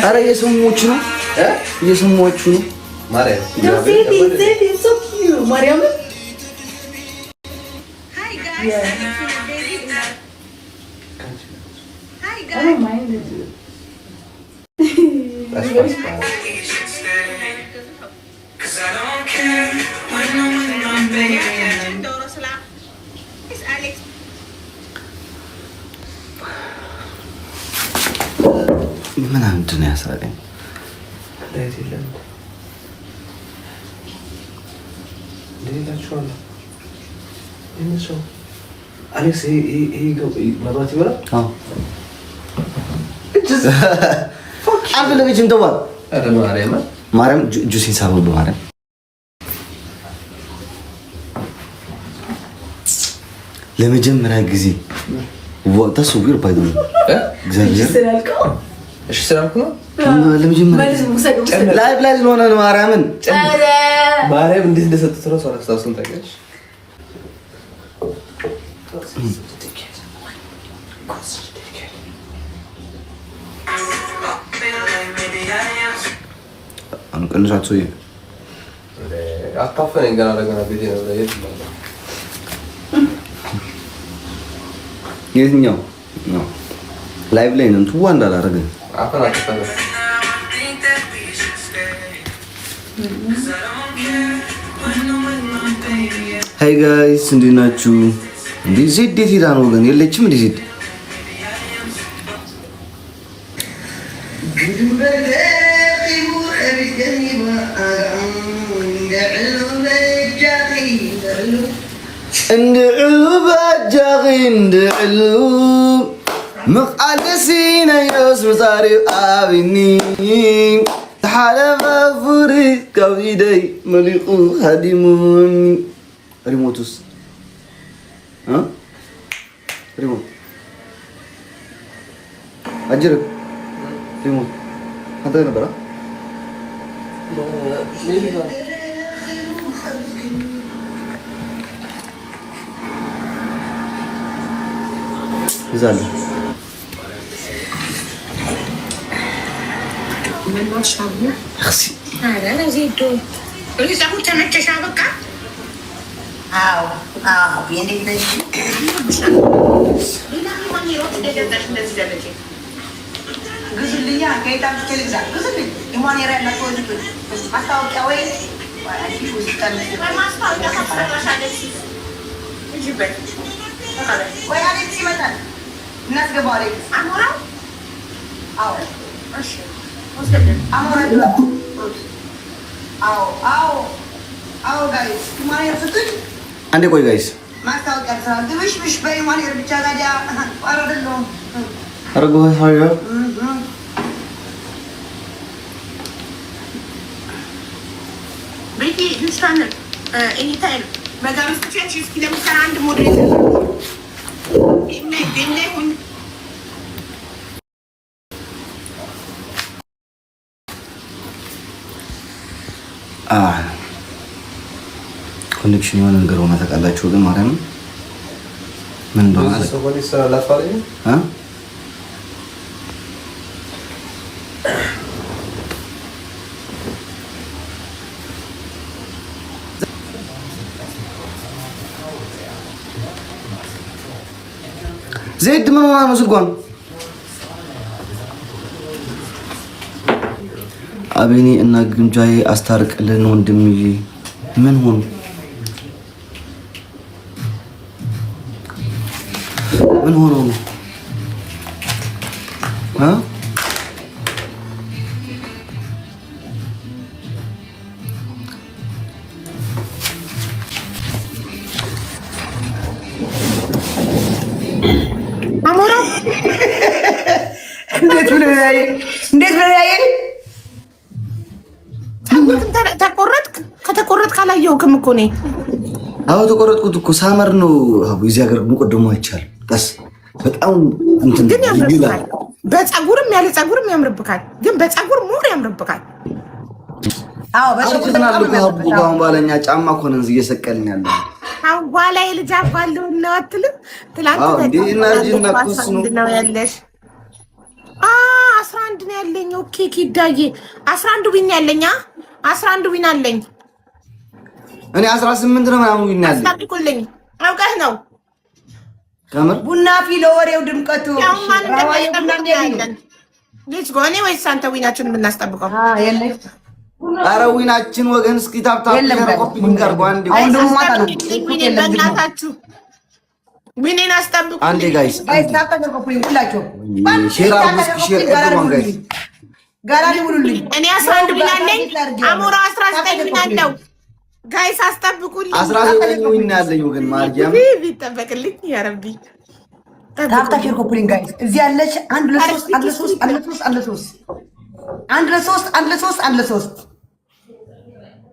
Are የሰሞቹ ነው የሰሞቹ ነው ማርያም so cute ማርያም Yeah. Hi guys. I don't mind it. That's fine. Cause I don't care when I'm with my baby. It's Alex. ምናምን ያሳለኝ Alex, he go መብራት ይበራል? አዎ አልፈለገችም ተባለ። ኧረ ማርያም ጁሲን ሳበሉ ማርያም ለመጀመሪያ ጊዜ ወጣ ሱግር ባይዱ እግዚአብሔር እሺ ስላልኩ ነው። ለመጀመሪያ ላይ ሆነ ማርያምን ማርያም እንዴት እንደሰጡት ነው ሰው አስታውሱን ታውቂያለሽ? አንቀንሳት ሰው አካፈለኝ ገና ለገና ቤቴ ነው ለየት ማለት የትኛው ነው ላይቭ ላይ ነው ትዋ እንዳላረገ አፈና ተፈለ ሃይ ጋይስ እንዴት ናችሁ? እንዴ ዜድ የት ሄዳ ነው ግን የለችም እንዴ ዜድ እንደ ባጃጊ እንደ مقعدسين يوسف صاري آبني حالة مفوري كويدي مليقو هديمون ريموتوس ها ريموت أجرب ريموت هذا نبرة زال من ما شابه اخسي هذا انا زيدو اللي زعمت تمت شابك بيني بيني لا ما يروح ده زلمتي قصد لي يا كيف تعمل كذا قصد لي يماني رأي ما تقول بس ما تاوك قوي وأكيد وش كان ما استوعب يا خبر وش هذا الشيء جيبك ويا عليك شيء مثلا الناس قبالي عمورة أو ماشي አንዴ ቆይ ጋይስ አረጉ ሀያ ቤቲ ልስታን ኤኒታይም መጋቢት ትችያለሽ። እስኪ ለምሳሌ አንድ ሞዴል ኮኔክሽን የሆነ ነገር ሆነ ታውቃላችሁ። ግን ማርያም ምን እንደሆነ ዜድ ምን ሆና ነው ስልኳን አቤኔ እና ግምጃዬ አስታርቅልን ወንድምዬ ምን ሆነ ምን ሆኖ ነው አሞራ እንዴት ብሎ ያየኝ ተቆረጥክ ከተቆረጥክ አላየሁህም እኮ እኔ አዎ ተቆረጥኩት እኮ ሳመር ነው እዚህ ሀገር ሙቀደሙ አይቻልም ቀስ በጣም እንትን ግን ያምርብካል በፀጉርም ያለ ፀጉርም ያምርብካል ግን በፀጉር ሙር ያምርብካል አዎ በሰው አሁን ባለኛ ጫማ እኮ ነን እየሰቀልን ያለው አሁን በኋላ የልጅ አባለው ነው አትልም? ትላንት ነው ያለሽ 11 ነው ያለኝ። ኦኬ ኪዳዬ 11 ቢን ያለኝ 11 ቢን አለኝ። እኔ 18 ነው ምናምን ቢን ያለኝ። አስታጥቁልኝ አውቀህ ነው ከምር ቡና ፊ ለወሬው ድምቀቱ ያው ማን እንደሚያለን ልጅ ጎኔ ወይስ አንተ ዊናችን የምናስጠብቀው? የለሽ ኧረ ዊናችን ወገን እስኪ ታፕታፕ ኮፒንግ አድርጎ አንዴ አሁን ደግሞ ማታ ነው በእናታችሁ ዊኔን አስጠብቁ አንዴ ጋይስ ታፕታፕ ኮፒንግ ሁላችሁ ሼር አድርጉ ሼር ኤቭሪዋን ጋይስ ጋራሊ ሙሉልኝ እኔ 11 ቢን አለኝ። አሞራ 19 ቢን አለው። ጋይስ አስጠብቁልኝ 19 ዊን ያለኝ ወገን ማርያም ቢጠበቅልኝ ያ ረቢ ታፕታፕ ኮፒንግ ጋይስ እዚህ ያለች 1 ለ3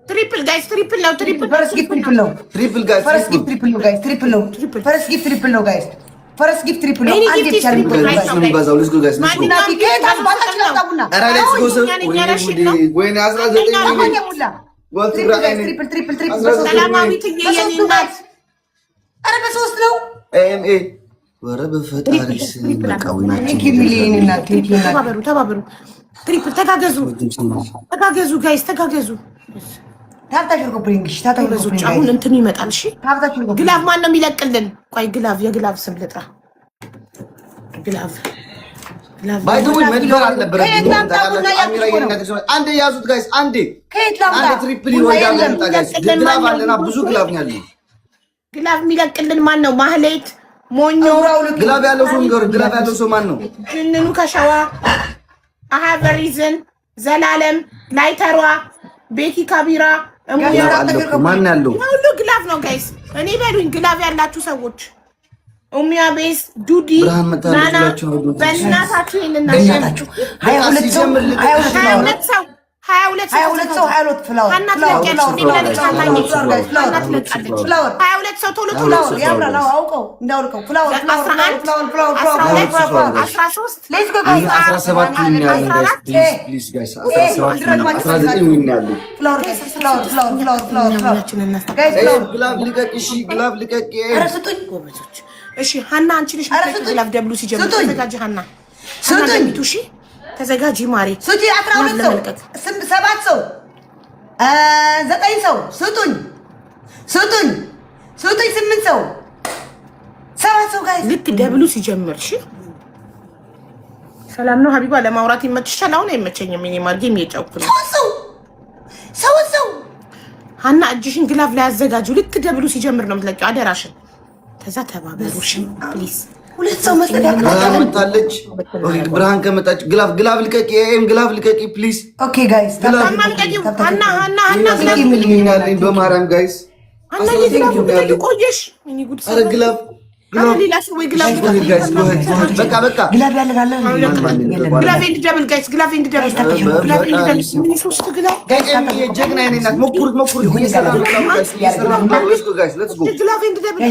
ትሪፕል ጋይስ ትሪፕል ነው ትሪፕል ፈረስ ጊፍት ትሪፕል ነው ትሪፕል ጋይስ ፈረስ ጊፍት ትሪፕል ነው ጋይስ ትሪፕል ነው ፈረስ ጊፍት ትሪፕል ነው ጋይስ ፈረስ ጊፍት ትሪፕል ነው አንዴ ብቻ ነው ባዛው ሌትስ ጎ ጋይስ ሌትስ ጎ ቡና ቲኬት አስባታችሁ ያጣቡና ኧረ ሌትስ ጎ ሰው ወይኔ 19 ሙላ ወጥ ትሪፕል ትሪፕል ትሪፕል ሰላማዊት የኔናት ኧረ በሶስት ነው ኤምኤ ወረ በፈጣሪ ስም በቃ ዊናችን ኪሚሊን እና ቲኬት ተባበሩ ትሪፕል ተጋገዙ ጋይስ ተጋገዙ ታፕታፕ ኮፒንግ ታፕታፕ ኮፒንግ አሁን እንትኑ ይመጣል። እሺ ታፕታፕ ኮፒንግ ግላቭ ማን ነው የሚለቅልን? ቆይ ግላቭ የግላቭ ስም ልጥራ። ግላቭ ባይዘው መድበር አልነበረም። አሚራ የነገር ሰው አንዴ ያዙት ጋይስ አንዴ ከየት ላምጣ አንዴ ትሪፕል ይወዳል ለምጣ ጋይስ ግላቭ አለና ብዙ ግላቭ ነው ያለው። ግላቭ የሚለቅልን ማን ነው? ማህሌት ሞኞ ግላቭ ያለው ሰው ንገር። ግላቭ ያለው ሰው ማን ነው? ጅንኑ ከሸዋ አሃበሪዝን ዘላለም ላይተሯ ቤቲ ካቢራ ማን ያለው ሁሉ ግላቭ ነው ጋይስ። እኔ በሉኝ ግላቭ ያላችሁ ሰዎች ኡሚያ ቤስ ዱዲ ናና በእናታችሁ ይሄንን እናታችሁ 22 ሰው 22 ሰው ቶሎ ቶሎ ያብራው አውቀው እንዳውልቀው ፍላወር 11 13 ሌትስ ጎ ጋይስ 17 ዊን ያለው ጋይስ ፕሊዝ ጋይስ 17 ዊን ያለው ግላቭ ልቀቅ። እሺ ግላቭ ልቀቅ። እሺ ሀና አንቺ ልጅ ግላቭ ደብሉ ሲጀምር ተዘጋጂ ሀና ስጡኝ። እሺ ተዘጋጂ ማሪ ስጪ 12 ሰው 7 ሰው 9 ሰው ስጡኝ 8 ሰው 7 ሰው ጋይስ ልክ ደብሉ ሲጀምር እሺ ሰላም ነው ሀቢባ ለማውራት ይመችሻል። አሁን አይመቸኝም። እኔ ማርጌም እየጫውኩ ነው። ሰው ሀና እጅሽን ግላቭ ላይ አዘጋጁ። ልክ ደብሉ ሲጀምር ነው የምትለቂው። አደራሽን ከዛ ተባበሩሽ ፕሊዝ። ሁለት ሰው መስጠት ብርሃን መጣለች። ብርሃን ከመጣች ግላቭ ልቀቂ። ኤም ግላቭ ልቀቂ ፕሊዝ። ኦኬ ጋይስ ሀና ያለኝ በማርያም ጋይስ ቆየሽ። ኧረ ግላቭ ሌላ ሰው ወይ ግላቭ በቃ ግላቭ ያለን አለ ግላቭ ኤንድ ደብል ጋይስ ግላቭ ኤንድ ደብል ሶስት ግላቭ ጀግና የኔ እናት ሞክሩት ግላቭ ኤንድ ደብል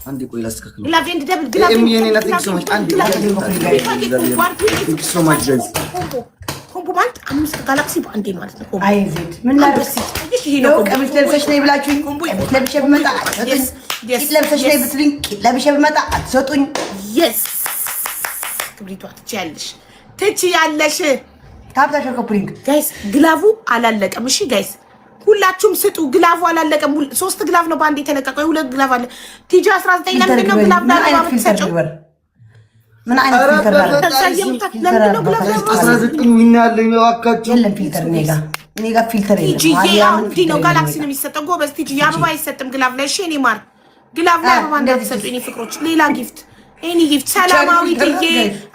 አንዴ ቆይ ላስተካክል። ግላቭ ኤንድ ደብል ግላቭ የኔ እናት ቴክሶማች አንዴ ቴክሶማች ጋይስ ኮምቦ ማለት 5 ጋላክሲ በአንዴ ማለት ነው። አይ ዜድ ምን ላድርስ? ይሄ ነው ቀሚስ ለብሰሽ ነይ ብላችሁኝ ቀሚስ ለብሼ ብመጣ ለብሰሽ ነይ ብትሉኝ ለብሼ ብመጣ አትሰጡኝ። የስ ክብሪቷ ትችያለሽ። ታፕታፕ ኮፒንግ ጋይስ ግላቡ አላለቀም። እሺ ጋይስ ሁላችሁም ስጡ። ግላቡ አላለቀም። 3 ግላቭ ነው በአንዴ የተለቀቀው። 2 ግላቭ አለ። ቲጂ 19 ለምንድን ነው ግላቭ ላይ አባብተሰጨው? ምን አይነት ፊልተር አለ? ለምንድን ነው ግላቭ 19 ዊን ያለኝ ዋካችሁ የለም ፊልተር እኔ ጋር ፊልተር የለም። ቲጂ እንዲ ነው ጋላክሲ ነው የሚሰጠው። ጎበዝ ቲጂ አበባ አይሰጥም ግላቭ ላይ። እሺ እኔ ማር ግላቭ ላይ አበባ እንዳትሰጡ የኔ ፍቅሮች። ሌላ ጊፍት ኤኒ ጊፍት ሰላማዊ ትዬ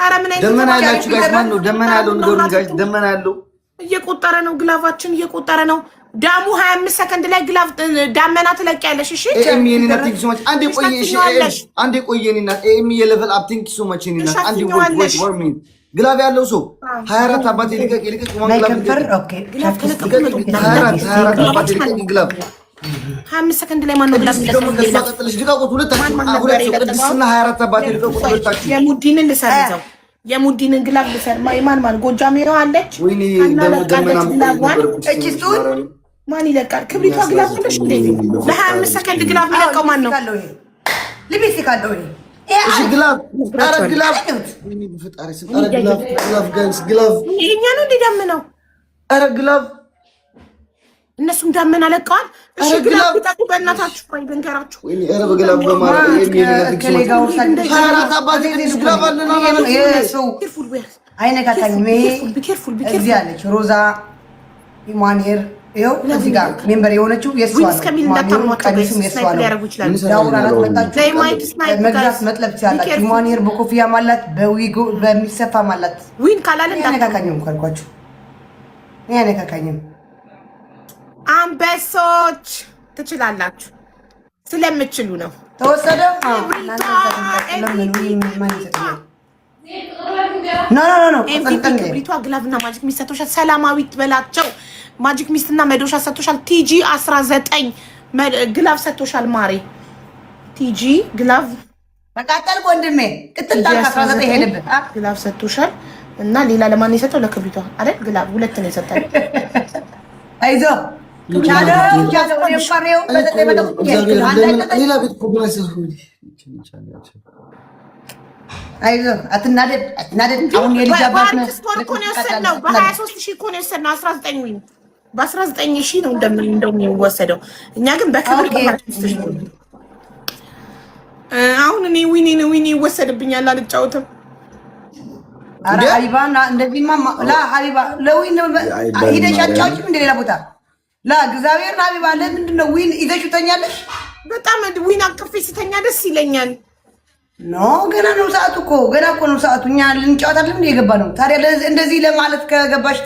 ኧረ ምን አይነት ደመና ያላችሁ ጋይስ ማን ነው ደመና ያለው? ንገሩኝ ጋይስ ደመና ያለው እየቆጠረ ነው። ግላቫችን እየቆጠረ ነው። ዳሙ 25 ሰከንድ ላይ ግላቭ ዳመና ትለቂያለሽ። እሺ ኤም የኔ እናት ቴንክ ሶ ማች አንዴ ቆይ። እሺ አንዴ ቆይ የኔ እናት ኤም የሌቨል አፕ ቴንክ ሶ ማች የኔ እናት አንዴ ወይ ወር ሚን ግላቭ ያለው ሰው 24 አባቴ ልቀቅ ማን ግላቭ ኦኬ ግላቭ ተለቀቀ 24 አባቴ ልቀቅ ግላቭ 25 ሰከንድ ላይ ማን ነው ግላቭ ልቀቅ ቀጥልሽ ልቀቁት። ሁለታችሁ 24 አባቴ ልቀቁት። ሁለታችሁ የሙዲንን ልሰርዘው የሙዲንን ግላብ ልሰር ማን ጎጃሜዋ አለች ማን ይለቃል? ክብሪቷ ግላብ አለች እንዴ? ለ25 ሰከንድ ግላብ የሚለቀው ማን ነው? ሊፕስቲክ አለው እሺ ግላብ ኧረ ግላብ ወይኔ በፈጣሪ ስም ኧረ ግላብ ጋይስ ግላብ ይሄኛ ነው እንዴ ደምነው? ኧረ ግላብ እነሱም ዳመና ለቀዋል። እሺ ግላብ ታቁ በእናታችሁ ቆይ ብንከራችሁ ወይኔ ኧረ በግላብ በማርያም ከሌጋው ሰንደ ሀራት አባቴ ቅዱስ ግላብ አለና አይነካካኝም። ቢኬርፉል እዚህ አለች ሮዛ ኢማኒር ይኸው እዚህ ጋር ሜምበር የሆነችው የእሷ ነው። ቀሚሱም የእሷ ነው። ዳውራናት መጣችሁ መግዛት መጥለብ ትችላላችሁ። ኢማኒር በኮፍያም አላት በዊጎ በሚሰፋም አላት። ዊን ካላለን አይነካካኝም ካልኳችሁ አይነካካኝም። አንበሶች ትችላላችሁ ስለምትችሉ ነው። ተወሰደ ኖ ክብሪቷ ግላቭና ማጂክ ሚስት ሰጥቶሻል። ሰላማዊት በላቸው ማጂክ ሚስትና መዶሻ ሰጥቶሻል። ቲጂ 19 ግላቭ ሰጥቶሻል። ማሬ ቲጂ ግላቭ መቃጠል ወንድሜ ቅጥል ዳል 19 ሄደብህ ግላቭ ሰጥቶሻል። እና ሌላ ለማን ነው የሰጠው? ለክብሪቷ አይደል? ግላቭ ሁለት ነው የሰጠው። አይዞ አትናደድ። አሁን የልጅ አባት ነው እኮ ነው የወሰድነው። በ23,000 እኮ ነው የወሰድነው። 19 ዊን በ19,000 ነው እንደሚወሰደው። እኛ ግን በክብር አሁን እኔ ዊኒ ይወሰድብኛል። አልጫወትም። ኧረ ሀቢባና እንደዚህማ ሀቢባ ለዊን ሂደሽ አጫውችም እንደሌላ ቦታ እግዚአብሔር ሀቢባ ለምንድን ነው ዊን ይዘሽው ተኛለሽ? በጣም ዊን አቅፌ ስተኛ ደስ ይለኛል። ኖ ገና ነው ሰዓቱ እኮ ገና እኮ ነው ሰዓቱ። እኛ ልንጫወታለን እንደ የገባ ነው። ታዲያ እንደዚህ ለማለት ከገባሽ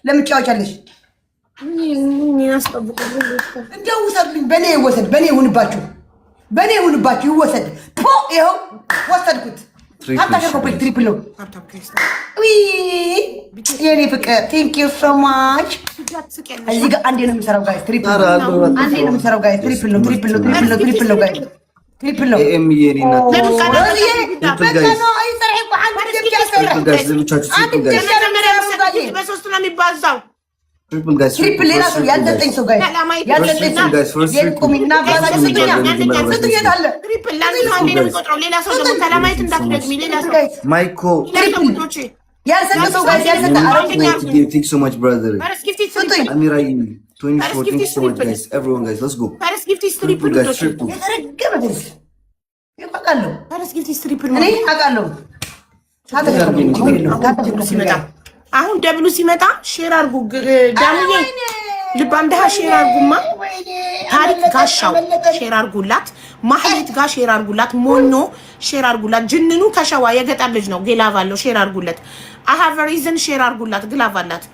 ለምጫወቻለሽ እንደው ውሰድልኝ። በእኔ ይወሰድ፣ በእኔ ይሁንባችሁ፣ በእኔ ይሁንባችሁ፣ ይወሰድ። ይኸው ወሰድኩት። አታከርኩብኝ። ትሪፕል ነው የኔ ፍቅር። ቴንክ ዩ ሶ ማች። እዚህ ጋር አንዴ ነው የሚሰራው ጋይስ። ትሪፕል ነው አንዴ ነው የሚሰራው ጋይስ። ትሪፕል ነው ትሪፕል ነው ትሪፕል ነው ትሪፕል ነው ጋይስ። ትሪፕል ነው ትሪፕል ሌላ ሰው ያልጠጠኝ ሰው ጋይስ ያልጠጠኝ የቁሚና ማይኮ ያልሰጠ ሰው ጋይስ ያልሰጠ ቴንክ ሶ ማች ብራዘር አሚራ 24 ቴንክ ሶ ማች ጋይስ ኤቭሪዋን ጋይስ ሌትስ ጎ ፓሪስ ጊፍት ኢዝ ትሪፕል ይፈቃለሁ። ፓሪስ ጊፍት ኢዝ ትሪፕል እኔ አውቃለሁ። አሁን ደብሉ ሲመጣ ሼር አርጉ። ዳምዬ ልባም ደሃ ሼር አርጉማ። ታሪክ ጋሻው ሼር አርጉላት። ማህሌት ጋር ሼር አርጉላት። ሞኞ ሼር አርጉላት። ጅንኑ ከሸዋ የገጠር ልጅ ነው። ግላቭ አለው ሼር አርጉለት። አሃቨሪዝን ሼር አርጉላት። ግላቭ አላት።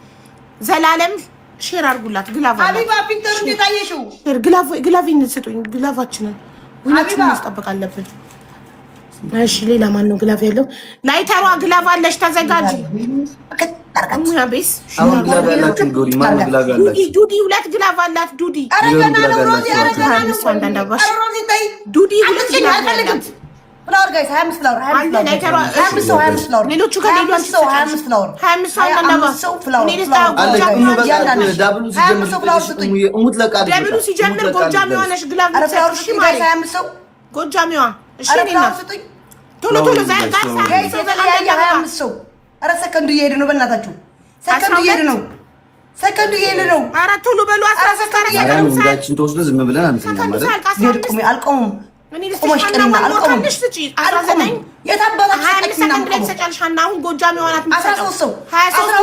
ዘላለም ሼር አርጉላት። ግላቭ አላት። ሀቢባ ፒንተር እንዴታየሽው ግላቭ እንስጡኝ። ግላቫችንን ሁላችን ማስጠበቅ አለብን። እሺ ሌላ ማን ነው ግላቭ ያለው? ላይተሯ ግላቭ አለሽ። ተዘጋጅ። ሙያ ቤስ አሁን ግላቭ ያላችሁ ዶሪ ማን ግላቭ ያላችሁ? ዱዲ ሁለት ግላቭ አላት። ዱዲ አረጋና ነው ሮዚ አረጋና ነው ሮዚ ታይ ዱዲ ሁለት ግላቭ አላት። ፍላወር ጋይስ 25 ፍላወር 25 ፍላወር ሌሎቹ ከሌሉ 25 ፍላወር 25 ፍላወር ደብሉ ሲጀምር ጎጃሚዋ ነሽ። ግላቭ ሰጥሽ ማለት 25 ጎጃሚዋ። እሺ ቶሎ ቶሎ ጋይስ 25 ሰው። ኧረ ሰከንዱ እየሄደ ነው። በእናታችሁ ሰከንዱ እየሄደ ነው። ሰከንዱ እየሄደ ነው። ኧረ ቶሎ በሉ። 13 ሰከንዳችን ተወስዶ ዝም ብለን አንተኛ ማለት አልቆምም። ቆመሽ ቀሪና አልቆምም። የታባታችሁ ሰከንድ ላይ ተጨርሻና አሁን ጎጃሚዋ ናት። 13 ሰው 23